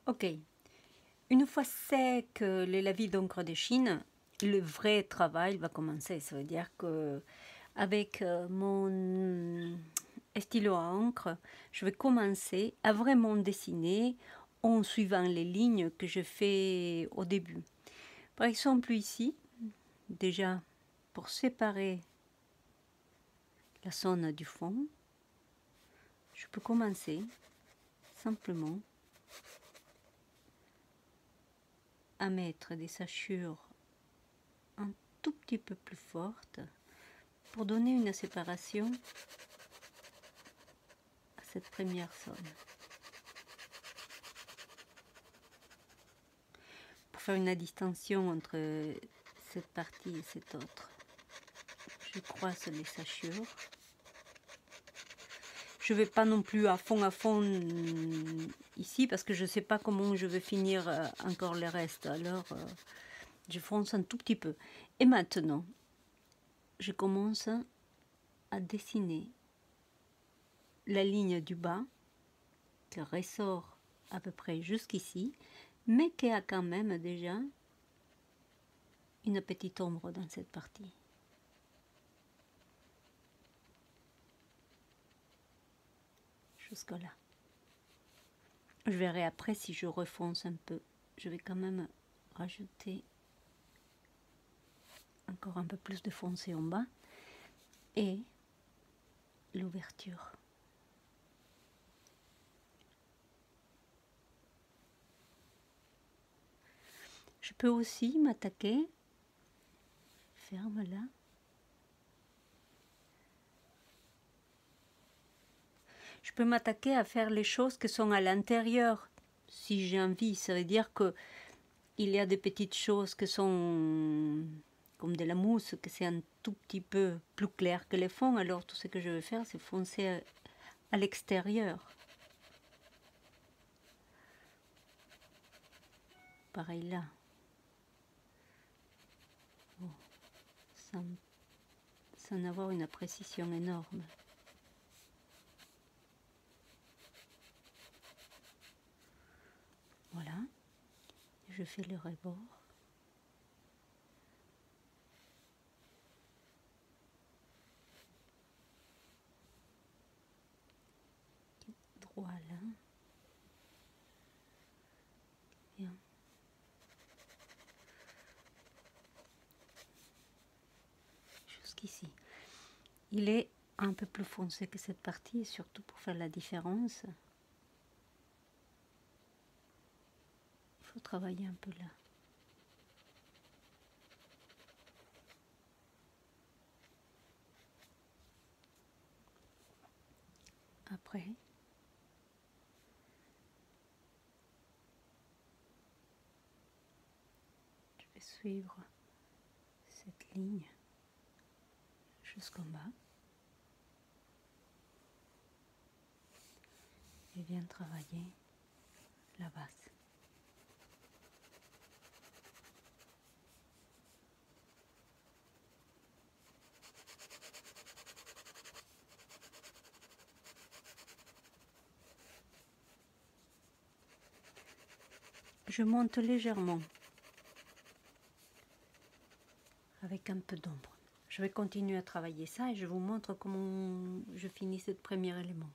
Ok. Une fois sec les lavis d'encre de Chine, le vrai travail va commencer. Ça veut dire que avec mon stylo à encre, je vais commencer à vraiment dessiner en suivant les lignes que je fais au début. Par exemple ici, déjà pour séparer la zone du fond, je peux commencer simplement à mettre des hachures un tout petit peu plus fortes pour donner une séparation à cette première zone. Pour faire une distinction entre cette partie et cette autre, je croise les hachures. Je ne vais pas non plus à fond ici parce que je ne sais pas comment je vais finir encore le reste. Alors je fonce un tout petit peu. Et maintenant, je commence à dessiner la ligne du bas qui ressort à peu près jusqu'ici, mais qui a quand même déjà une petite ombre dans cette partie. Jusque là. Je verrai après si je refonce un peu. Je vais quand même rajouter encore un peu plus de foncé en bas et l'ouverture. Je peux aussi m'attaquer, ferme là, je peux m'attaquer à faire les choses qui sont à l'intérieur si j'ai envie. Ça veut dire que il y a des petites choses qui sont comme de la mousse, que c'est un tout petit peu plus clair que le fond. Alors tout ce que je vais faire, c'est foncer à l'extérieur. Pareil là. Bon, sans avoir une précision énorme. Voilà. Je fais le rebord. Droit là. Bien. Jusqu'ici. Il est un peu plus foncé que cette partie, surtout pour faire la différence. Il faut travailler un peu là. Après, je vais suivre cette ligne jusqu'en bas et viens travailler la base. Je monte légèrement avec un peu d'ombre. Je vais continuer à travailler ça et je vous montre comment je finis ce premier élément.